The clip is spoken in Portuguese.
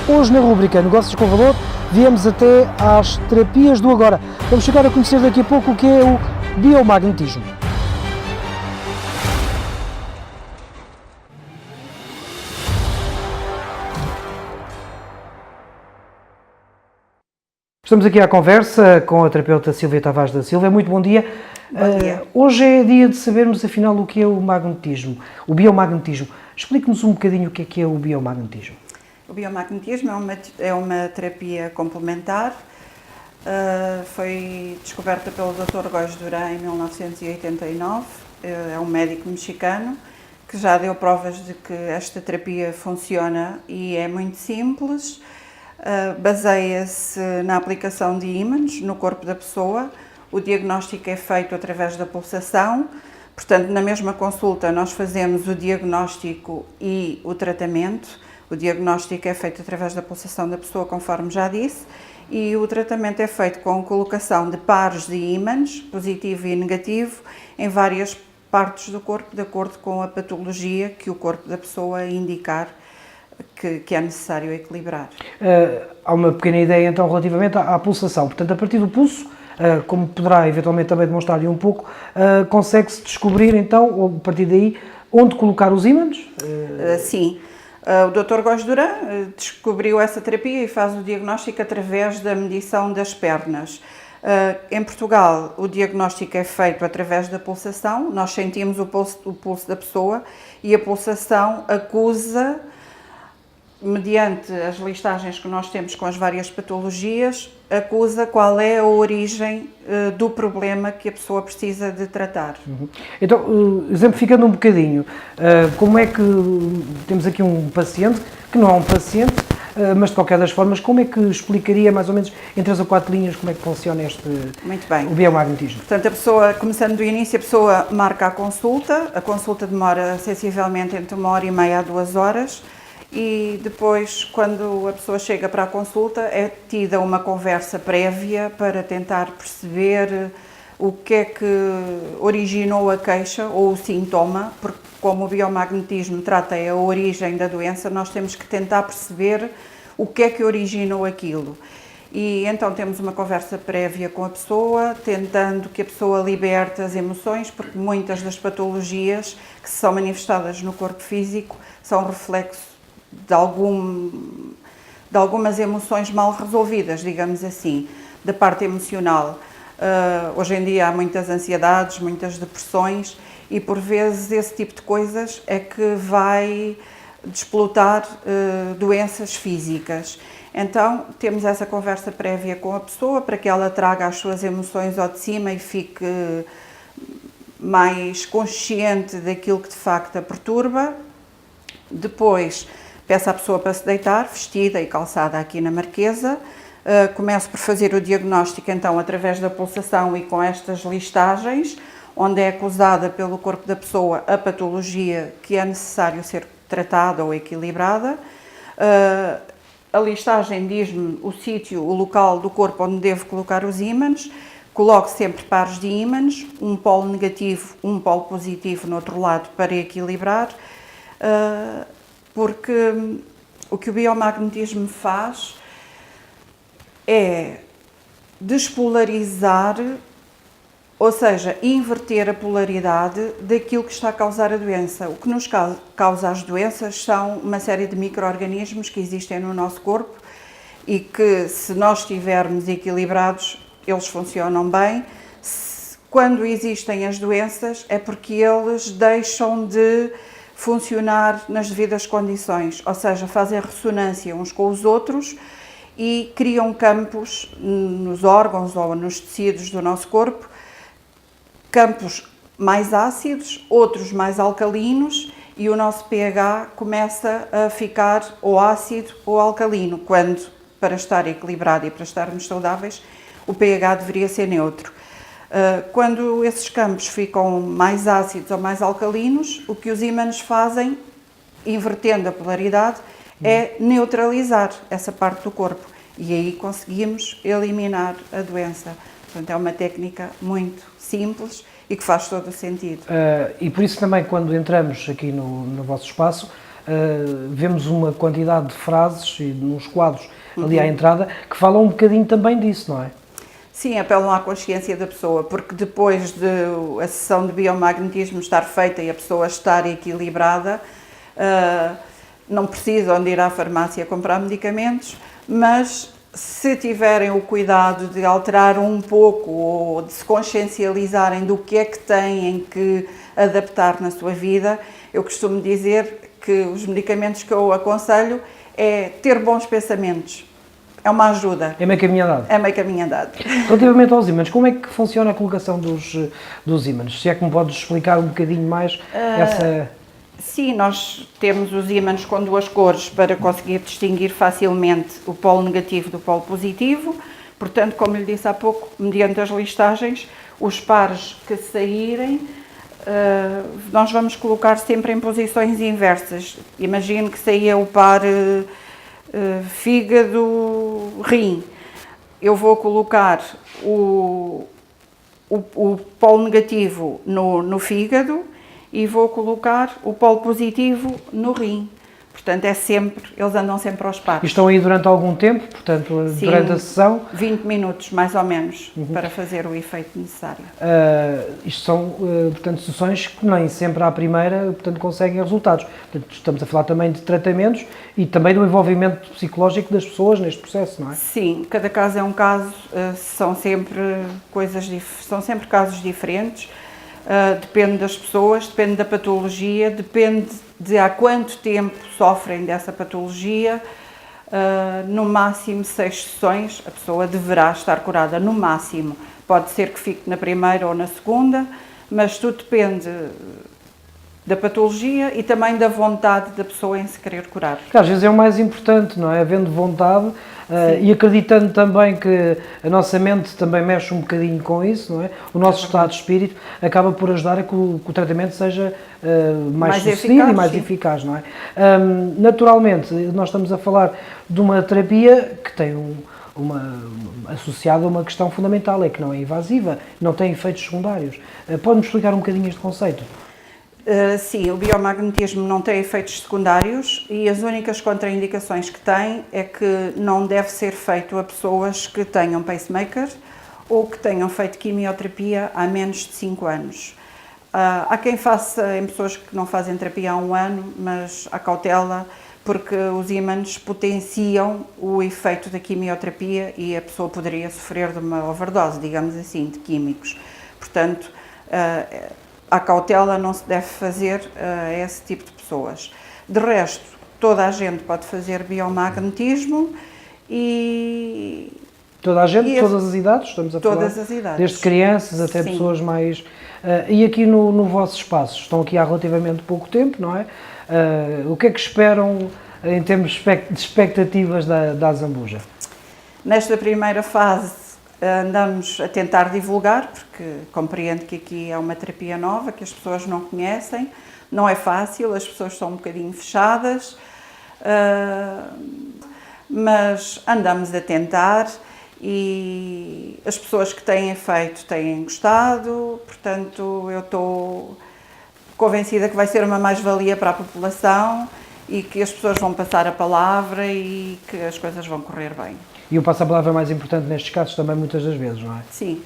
Hoje na rubrica Negócios com Valor viemos até às terapias do agora. Vamos chegar a conhecer daqui a pouco o que é o biomagnetismo. Estamos aqui à conversa com a terapeuta Sílvia Tavares da Silva. Muito bom dia. Bom dia. Hoje é dia de sabermos afinal o que é o magnetismo, o biomagnetismo. Explique-nos um bocadinho o que é o biomagnetismo. O biomagnetismo é uma terapia complementar, foi descoberta pelo Dr. Góis Durã em 1989, é um médico mexicano que já deu provas de que esta terapia funciona e é muito simples, baseia-se na aplicação de ímãs no corpo da pessoa, o diagnóstico é feito através da pulsação, portanto na mesma consulta nós fazemos o diagnóstico e o tratamento. O diagnóstico é feito através da pulsação da pessoa, conforme já disse, e o tratamento é feito com a colocação de pares de ímãs, positivo e negativo, em várias partes do corpo, de acordo com a patologia que o corpo da pessoa indicar que é necessário equilibrar. Há uma pequena ideia então relativamente à pulsação. Portanto, a partir do pulso, como poderá eventualmente também demonstrar um pouco, consegue-se descobrir então, ou a partir daí, onde colocar os ímãs? Sim. O Dr. Góis Durã descobriu essa terapia e faz o diagnóstico através da medição das pernas. Em Portugal, o diagnóstico é feito através da pulsação, nós sentimos o pulso da pessoa e a pulsação acusa, mediante as listagens que nós temos com as várias patologias, acusa qual é a origem do problema que a pessoa precisa de tratar. Então, exemplificando um bocadinho, como é que temos aqui um paciente, que não é um paciente, mas de qualquer das formas, como é que explicaria mais ou menos em 3 ou 4 linhas como é que funciona Muito bem. o biomagnetismo? Portanto, a pessoa, começando do início, a pessoa marca a consulta demora sensivelmente entre 1h30 a 2 horas, e depois, quando a pessoa chega para a consulta, é tida uma conversa prévia para tentar perceber o que é que originou a queixa ou o sintoma, porque como o biomagnetismo trata a origem da doença, nós temos que tentar perceber o que é que originou aquilo. E então temos uma conversa prévia com a pessoa, tentando que a pessoa liberte as emoções, porque muitas das patologias que são manifestadas no corpo físico são reflexo de algumas emoções mal resolvidas, digamos assim, da parte emocional. Hoje em dia há muitas ansiedades, muitas depressões e por vezes esse tipo de coisas é que vai desplotar doenças físicas. Então temos essa conversa prévia com a pessoa para que ela traga as suas emoções ao de cima e fique mais consciente daquilo que de facto a perturba. Depois peço à pessoa para se deitar, vestida e calçada aqui na marquesa. Começo por fazer o diagnóstico, então, através da pulsação e com estas listagens, onde é acusada pelo corpo da pessoa a patologia que é necessário ser tratada ou equilibrada. A listagem diz-me o sítio, o local do corpo onde devo colocar os ímãs. Coloco sempre pares de ímãs, um polo negativo, um polo positivo no outro lado para equilibrar. Porque o que o biomagnetismo faz é despolarizar, ou seja, inverter a polaridade daquilo que está a causar a doença. O que nos causa as doenças são uma série de micro-organismos que existem no nosso corpo e que, se nós estivermos equilibrados, eles funcionam bem. Quando existem as doenças é porque eles deixam de funcionar nas devidas condições, ou seja, fazem ressonância uns com os outros e criam campos nos órgãos ou nos tecidos do nosso corpo, campos mais ácidos, outros mais alcalinos, e o nosso pH começa a ficar ou ácido ou alcalino, quando, para estar equilibrado e para estarmos saudáveis, o pH deveria ser neutro. Quando esses campos ficam mais ácidos ou mais alcalinos, o que os ímãs fazem, invertendo a polaridade, é neutralizar essa parte do corpo e aí conseguimos eliminar a doença. Portanto, é uma técnica muito simples e que faz todo o sentido. E por isso também, quando entramos aqui no vosso espaço, vemos uma quantidade de frases e nos quadros ali à entrada que falam um bocadinho também disso, não é? Sim, apelam à consciência da pessoa, porque depois de a sessão de biomagnetismo estar feita e a pessoa estar equilibrada, não precisam de ir à farmácia comprar medicamentos, mas se tiverem o cuidado de alterar um pouco ou de se consciencializarem do que é que têm que adaptar na sua vida, eu costumo dizer que os medicamentos que eu aconselho é ter bons pensamentos. É uma ajuda. É meio caminho andado. É meio caminho andado. Relativamente aos ímãs, como é que funciona a colocação dos ímãs? Se é que me podes explicar um bocadinho mais essa... Sim, nós temos os ímãs com duas cores para conseguir distinguir facilmente o polo negativo do polo positivo. Portanto, como lhe disse há pouco, mediante as listagens, os pares que saírem, nós vamos colocar sempre em posições inversas. Imagine que saía o par fígado-rim. Eu vou colocar o polo negativo no fígado e vou colocar o polo positivo no rim. Portanto, eles andam sempre aos pares. E estão aí durante algum tempo, portanto, Sim, durante a sessão? 20 minutos, mais ou menos, para fazer o efeito necessário. Isto são, portanto, sessões que nem sempre à primeira, portanto, conseguem resultados. Portanto, estamos a falar também de tratamentos e também do envolvimento psicológico das pessoas neste processo, não é? Sim, cada caso é um caso, são sempre casos diferentes. Depende das pessoas, depende da patologia, depende de há quanto tempo sofrem dessa patologia. No máximo 6 sessões, a pessoa deverá estar curada, no máximo. Pode ser que fique na primeira ou na segunda, mas tudo depende da patologia e também da vontade da pessoa em se querer curar. Às vezes é o mais importante, não é? Havendo vontade e acreditando também que a nossa mente também mexe um bocadinho com isso, não é? O nosso estado de espírito acaba por ajudar a que o tratamento seja mais sucedido eficaz, e mais sim. Eficaz, não é? Naturalmente, nós estamos a falar de uma terapia que tem associada a uma questão fundamental, é que não é invasiva, não tem efeitos secundários. Pode-me explicar um bocadinho este conceito? Sim, o biomagnetismo não tem efeitos secundários e as únicas contraindicações que tem é que não deve ser feito a pessoas que tenham pacemaker ou que tenham feito quimioterapia há menos de 5 anos. Há quem faça em pessoas que não fazem terapia há 1 ano, mas há cautela porque os ímãs potenciam o efeito da quimioterapia e a pessoa poderia sofrer de uma overdose, digamos assim, de químicos. Portanto, a cautela não se deve fazer a esse tipo de pessoas. De resto, toda a gente pode fazer biomagnetismo e... Toda a gente, todas as idades, estamos a falar? Todas as idades. Desde crianças até Sim. pessoas mais... e aqui no vosso espaço, estão aqui há relativamente pouco tempo, não é? O que é que esperam em termos de expectativas da Azambuja? Nesta primeira fase, andamos a tentar divulgar, porque compreendo que aqui é uma terapia nova, que as pessoas não conhecem, não é fácil, as pessoas são um bocadinho fechadas, mas andamos a tentar e as pessoas que têm feito têm gostado, portanto eu estou convencida que vai ser uma mais-valia para a população e que as pessoas vão passar a palavra e que as coisas vão correr bem. E o passo-a-palavra é mais importante nestes casos também muitas das vezes, não é? Sim.